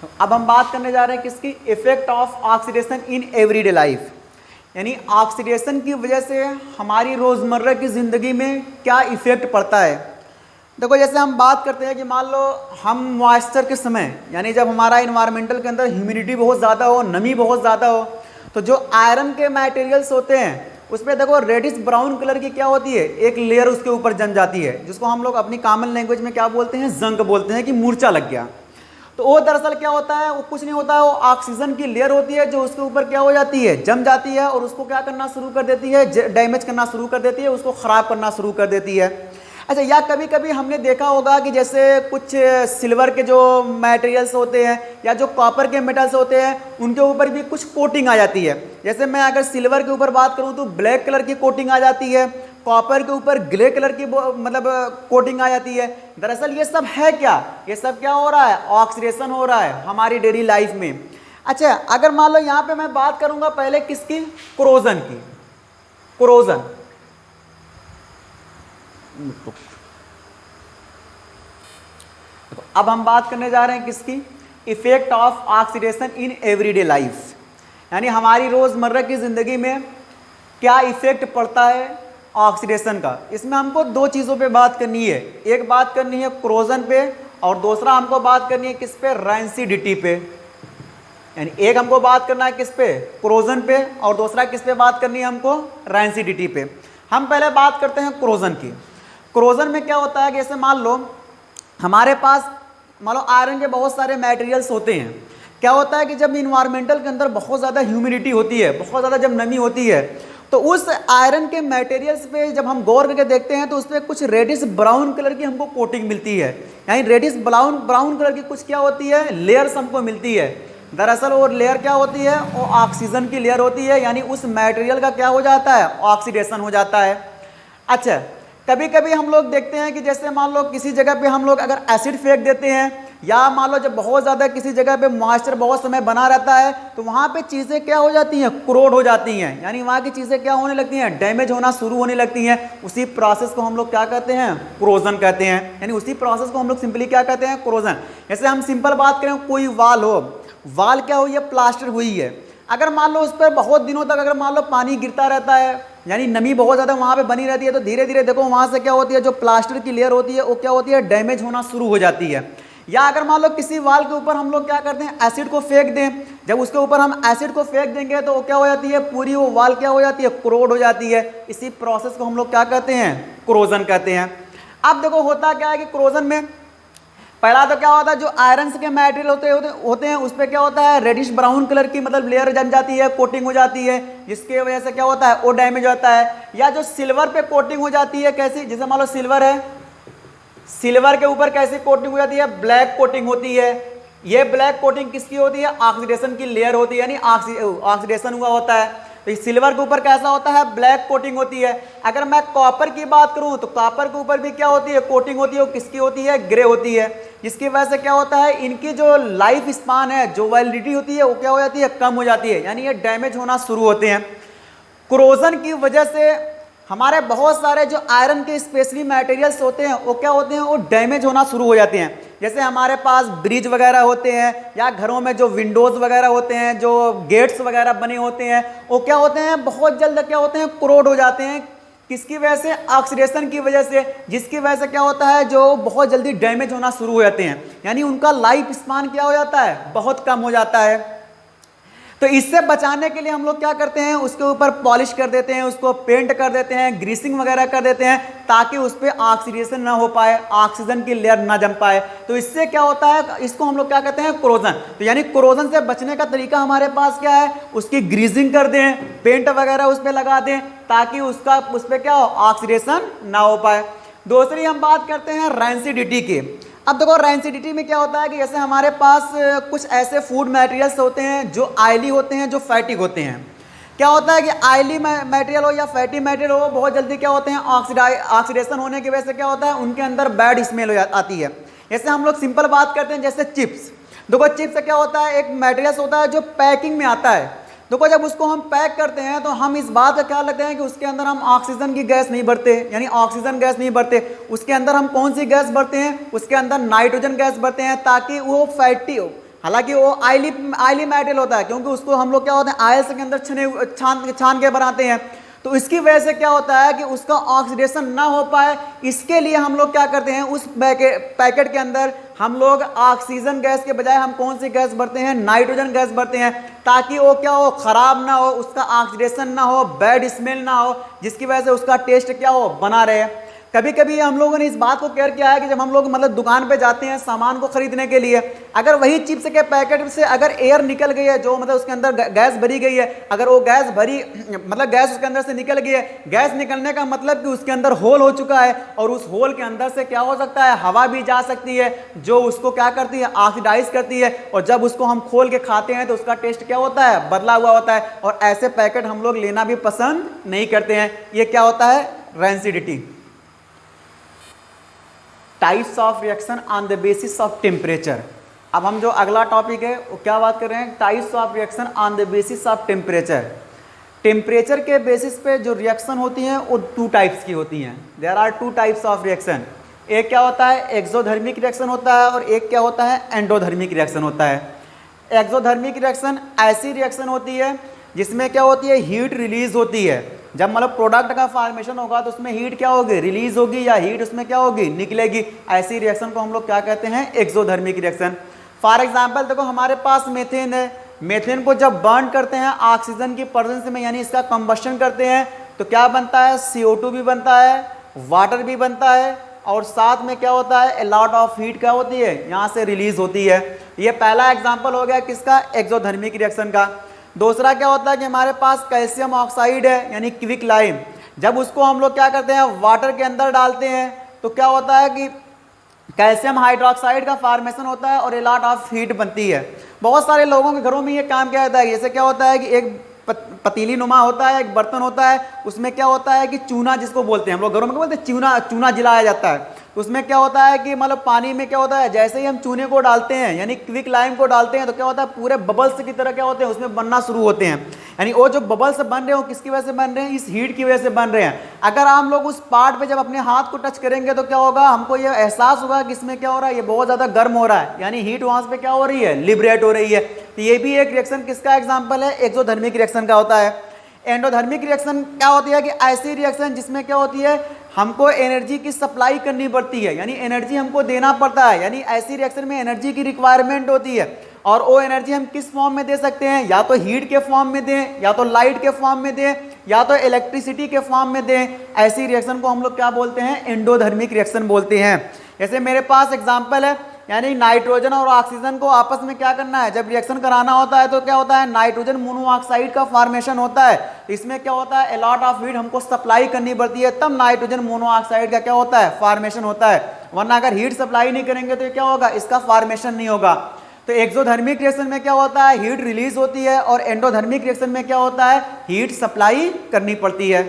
अब हम बात करने जा रहे हैं किसकी, effect of oxidation in everyday life, यानी ऑक्सीडेशन की वजह से हमारी रोज़मर्रा की ज़िंदगी में क्या इफेक्ट पड़ता है। देखो जैसे हम बात करते हैं कि मान लो हम मॉइस्चर के समय, यानी जब हमारा इन्वायरमेंटल के अंदर ह्यूमिडिटी बहुत ज़्यादा हो, नमी बहुत ज़्यादा हो, तो जो आयरन के मटेरियल्स होते हैं उसमें देखो रेडिश ब्राउन कलर की क्या होती है, एक लेयर उसके ऊपर जम जाती है, जिसको हम लोग अपनी कॉमन लैंग्वेज में क्या बोलते हैं, जंग बोलते हैं, कि मूर्छा लग गया। तो वो दरअसल क्या होता है, वो कुछ नहीं होता है, वो ऑक्सीजन की लेयर होती है जो उसके ऊपर क्या हो जाती है, जम जाती है, और उसको क्या करना शुरू कर देती है, डैमेज करना शुरू कर देती है, उसको ख़राब करना शुरू कर देती है। अच्छा, या कभी कभी हमने देखा होगा कि जैसे कुछ सिल्वर के जो मटेरियल्स होते हैं या जो कॉपर के मेटल्स होते हैं उनके ऊपर भी कुछ कोटिंग आ जाती है। जैसे मैं अगर सिल्वर के ऊपर बात करूं तो ब्लैक कलर की कोटिंग आ जाती है, कॉपर के ऊपर ग्रे कलर की मतलब कोटिंग आ जाती है। दरअसल ये सब है क्या, ये सब क्या हो रहा है, ऑक्सीडेशन हो रहा है हमारी डेली लाइफ में। अच्छा, अगर मान लो यहाँ पे मैं बात करूंगा पहले किसकी, क्रोजन की, क्रोजन। अब हम बात करने जा रहे हैं किसकी, effect of oxidation in everyday life, यानी हमारी रोजमर्रा की जिंदगी में क्या इफेक्ट पड़ता है ऑक्सीडेशन का। इसमें हमको दो चीज़ों पे बात करनी है, एक बात करनी है क्रोजन पे और दूसरा हमको बात करनी है किस पे, रैंसिडिटी पे। यानी एक हमको बात करना है किस पे, क्रोजन पे, और दूसरा किस पे बात करनी है हमको, रैंसिडिटी पे। हम पहले बात करते हैं क्रोजन की। क्रोजन में क्या होता है कि जैसे मान लो हमारे पास मान लो आयरन के बहुत सारे मटेरियल्स होते हैं। क्या होता है कि जब इन्वायरमेंटल के अंदर बहुत ज़्यादा ह्यूमिडिटी होती है, बहुत ज़्यादा जब नमी होती है, तो उस आयरन के मटेरियल्स पे जब हम गौर करके देखते हैं तो उस पर कुछ रेडिश ब्राउन कलर की हमको कोटिंग मिलती है, यानी रेडिश ब्राउन कलर की कुछ क्या होती है, लेयर्स हमको मिलती है। दरअसल वो लेयर क्या होती है, वो ऑक्सीजन की लेयर होती है, यानी उस मटेरियल का क्या हो जाता है, ऑक्सीडेशन हो जाता है। अच्छा, कभी कभी हम लोग देखते हैं कि जैसे मान लो किसी जगह पे हम लोग अगर एसिड फेंक देते हैं, या मान लो जब बहुत ज़्यादा किसी जगह पे मॉइस्चर बहुत समय बना रहता है तो वहाँ पे चीज़ें क्या हो जाती हैं, क्रोड हो जाती हैं, यानी वहाँ की चीज़ें क्या होने लगती हैं, डैमेज होना शुरू होने लगती हैं। उसी प्रोसेस को हम लोग क्या कहते हैं, क्रोजन कहते हैं, यानी उसी प्रोसेस को हम लोग सिंपली क्या कहते हैं, क्रोजन। जैसे हम सिंपल बात करें, कोई वाल हो, वाल क्या हुई है, प्लास्टर हुई है, अगर मान लो उस पर बहुत दिनों तक अगर मान लो पानी गिरता रहता है, यानी नमी बहुत ज़्यादा वहाँ पे बनी रहती है, तो धीरे धीरे देखो वहाँ से क्या होती है, जो प्लास्टर की लेयर होती है वो क्या होती है, डैमेज होना शुरू हो जाती है। या अगर मान लो किसी वाल के ऊपर हम लोग क्या करते हैं, एसिड को फेंक दें, जब उसके ऊपर हम एसिड को फेंक देंगे तो वो क्या हो जाती है, पूरी वो वाल क्या हो जाती है, क्रोड हो जाती है। इसी प्रोसेस को हम लोग क्या कहते हैं, क्रोजन कहते हैं। अब देखो होता क्या है कि क्रोजन में पहला तो क्या होता है, जो आयरन के मटेरियल होते हैं उस पर क्या होता है, रेडिश ब्राउन कलर की मतलब लेयर जम जाती है, कोटिंग हो जाती है, जिसकी वजह से क्या होता है, वो डैमेज होता है। या जो सिल्वर पे कोटिंग हो जाती है, कैसी, जैसे मान लो सिल्वर है, सिल्वर के ऊपर कैसी कोटिंग हो जाती है, ब्लैक कोटिंग होती है। ये ब्लैक कोटिंग किसकी होती है, ऑक्सीडेशन की लेयर होती है, यानी ऑक्सीडेशन हुआ होता है। तो सिल्वर के ऊपर कैसा होता है, ब्लैक कोटिंग होती है। अगर मैं कॉपर की बात करूं तो कॉपर के ऊपर भी क्या होती है, कोटिंग होती है, वो किसकी होती है, ग्रे होती है, जिसकी वजह से क्या होता है, इनकी जो लाइफ स्पान है, जो वैलिडिटी होती है वो क्या हो जाती है, कम हो जाती है, यानी ये डैमेज होना शुरू होते हैं। क्रोजन की वजह से हमारे बहुत सारे जो आयरन के स्पेशली मटेरियल्स होते हैं वो क्या होते हैं, वो डैमेज होना शुरू हो जाते हैं। जैसे हमारे पास ब्रिज वगैरह होते हैं, या घरों में जो विंडोज़ वगैरह होते हैं, जो गेट्स वगैरह बने होते हैं, वो क्या होते हैं, बहुत जल्द क्या होते हैं, क्रोड हो जाते हैं। किसकी वजह से, ऑक्सीडेशन की वजह से, जिसकी वजह से क्या होता है, जो बहुत जल्दी डैमेज होना शुरू हो जाते हैं, यानी उनका लाइफ स्पान क्या हो जाता है, बहुत कम हो जाता है। तो इससे बचाने के लिए हम लोग क्या करते हैं, उसके ऊपर पॉलिश कर देते हैं, उसको पेंट कर देते हैं, ग्रीसिंग वगैरह कर देते हैं, ताकि उस पर ऑक्सीडेशन ना हो पाए, ऑक्सीजन की लेयर ना जम पाए। तो इससे क्या होता है, इसको हम लोग क्या कहते हैं, क्रोजन। तो यानी क्रोजन से बचने का तरीका हमारे पास क्या है, उसकी ग्रीसिंग कर दें, पेंट वगैरह उस पर लगा दें, ताकि उस पर क्या हो, ऑक्सीडेशन ना हो पाए। दूसरी हम बात करते हैं रैंसिडिटी की। अब देखो रैंसिडिटी में क्या होता है कि जैसे हमारे पास कुछ ऐसे फूड मटेरियल्स होते हैं जो ऑयली होते हैं, जो फैटी होते हैं। क्या होता है कि ऑयली मटेरियल हो या फैटी मटेरियल हो, बहुत जल्दी क्या होते हैं, ऑक्सीडेशन होने की वजह से क्या होता है, उनके अंदर बैड स्मेल आती है। जैसे हम लोग सिंपल बात करते हैं, जैसे चिप्स। देखो चिप्स से क्या होता है, एक मटेरियल होता है जो पैकिंग में आता है। देखो जब उसको हम पैक करते हैं तो हम इस बात का ख्याल रखते हैं कि उसके अंदर हम ऑक्सीजन की गैस नहीं भरते, यानी ऑक्सीजन गैस नहीं भरते। उसके अंदर हम कौन सी गैस भरते हैं, उसके अंदर नाइट्रोजन गैस भरते हैं, ताकि वो हालांकि वो आयली मेटल होता है, क्योंकि उसको हम लोग क्या होता है आयल्स के अंदर छान के बनाते हैं। तो इसकी वजह से क्या होता है कि उसका ऑक्सीडेशन ना हो पाए, इसके लिए हम लोग क्या करते हैं, उस पैकेट के अंदर हम लोग ऑक्सीजन गैस के बजाय हम कौन सी गैस भरते हैं, नाइट्रोजन गैस भरते हैं, ताकि वो क्या हो, खराब ना हो, उसका ऑक्सीडेशन ना हो, बैड स्मेल ना हो, जिसकी वजह से उसका टेस्ट क्या हो, बना रहे। कभी कभी हम लोगों ने इस बात को केयर किया है कि जब हम लोग मतलब दुकान पे जाते हैं सामान को खरीदने के लिए, अगर वही चिप्स के पैकेट से अगर एयर निकल गई है, जो मतलब उसके अंदर गैस भरी गई है, अगर वो गैस भरी मतलब गैस उसके अंदर से निकल गई है, गैस निकलने का मतलब कि उसके अंदर होल हो चुका है, और उस होल के अंदर से क्या हो सकता है, हवा भी जा सकती है, जो उसको क्या करती है, ऑक्सीडाइज करती है, और जब उसको हम खोल के खाते हैं तो उसका टेस्ट क्या होता है, बदला हुआ होता है। और ऐसे पैकेट हम लोग लेना भी पसंद नहीं करते हैं। ये क्या होता है, rancidity. Types of reaction on the basis of temperature. अब हम जो अगला टॉपिक है वो क्या बात कर रहे हैं, types of reaction on the basis of temperature. Temperature के बेसिस पे जो रिएक्शन होती हैं वो 2 टाइप्स की होती हैं। There are 2 types of reaction. एक क्या होता है, एक्सोधर्मिक रिएक्शन होता है, और एक क्या होता है, एंडोधर्मिक रिएक्शन होता है। एक्सोधर्मिक रिएक्शन ऐसी रिएक्शन होती है जिसमें क्या होती है, हीट रिलीज होती है। जब मतलब प्रोडक्ट का फॉर्मेशन होगा तो उसमें हीट क्या होगी, रिलीज होगी, या हीट उसमें क्या होगी, निकलेगी। ऐसी रिएक्शन को हम लोग क्या कहते हैं, एक्सोधर्मिक रिएक्शन। फॉर एग्जांपल देखो, हमारे पास मीथेन है, मीथेन को जब बर्न करते हैं ऑक्सीजन की प्रेजेंस में, यानी इसका कंबशन करते हैं, तो क्या बनता है, CO2 भी बनता है, वाटर भी बनता है, और साथ में क्या होता है, ए लॉट ऑफ हीट क्या होती है, यहाँ से रिलीज होती है। ये पहला एग्जाम्पल हो गया किसका, एक्सोधर्मिक रिएक्शन का। दूसरा क्या होता है कि हमारे पास कैल्शियम ऑक्साइड है, यानी क्विक लाइम। जब उसको हम लोग क्या करते हैं, वाटर के अंदर डालते हैं, तो क्या होता है कि कैल्शियम हाइड्रोक्साइड का फॉर्मेशन होता है, और ए लॉट ऑफ हीट बनती है। बहुत सारे लोगों के घरों में ये काम किया जाता है। जैसे क्या होता है कि एक पतीली नुमा होता है, एक बर्तन होता है, उसमें क्या होता है कि चूना जिसको बोलते हैं, हम लोग घरों में क्या बोलते हैं, चूना जलाया जाता है। उसमें क्या होता है कि मतलब पानी में क्या होता है, जैसे ही हम चूने को डालते हैं, यानी क्विक लाइम को डालते हैं, तो क्या होता है, पूरे बबल्स की तरह क्या होते हैं, उसमें बनना शुरू होते हैं। यानी वो जो बबल्स बन रहे हो किसकी वजह से बन रहे हैं, इस हीट की वजह से बन रहे हैं। अगर हम लोग उस पार्ट पे जब अपने हाथ को टच करेंगे तो क्या होगा, हमको ये एहसास होगा कि इसमें क्या हो रहा है, ये बहुत ज़्यादा गर्म हो रहा है, यानी हीट वहाँ पे क्या हो रही है, लिबरेट हो रही है। तो ये भी एक रिएक्शन किसका एग्जाम्पल है, एक्सोधर्मिक रिएक्शन का होता है। एंडोधर्मिक रिएक्शन क्या होती है कि ऐसी रिएक्शन जिसमें क्या होती है, हमको एनर्जी की सप्लाई करनी पड़ती है, यानी एनर्जी हमको देना पड़ता है। यानी ऐसी रिएक्शन में एनर्जी की रिक्वायरमेंट होती है, और वो एनर्जी हम किस फॉर्म में दे सकते हैं, या तो हीट के फॉर्म में दें, या तो लाइट के फॉर्म में दें, या तो इलेक्ट्रिसिटी के फॉर्म में दें। ऐसी रिएक्शन को हम लोग क्या बोलते हैं, एंडोधर्मिक रिएक्शन बोलते हैं। जैसे मेरे पास एग्जाम्पल है, यानी नाइट्रोजन और ऑक्सीजन को आपस में क्या करना है, जब रिएक्शन कराना होता है तो क्या होता है, नाइट्रोजन मोनोऑक्साइड का फॉर्मेशन होता है। इसमें क्या होता है, ए लॉट ऑफ हीट हमको सप्लाई करनी पड़ती है, तब नाइट्रोजन मोनोऑक्साइड का क्या होता है, फॉर्मेशन होता है। वरना अगर हीट सप्लाई नहीं करेंगे तो क्या होगा, इसका फॉर्मेशन नहीं होगा। तो एक्सोधर्मिक रिएक्शन में क्या होता है, हीट रिलीज होती है, और एंडोधर्मिक रिएक्शन में क्या होता है, हीट सप्लाई करनी पड़ती है।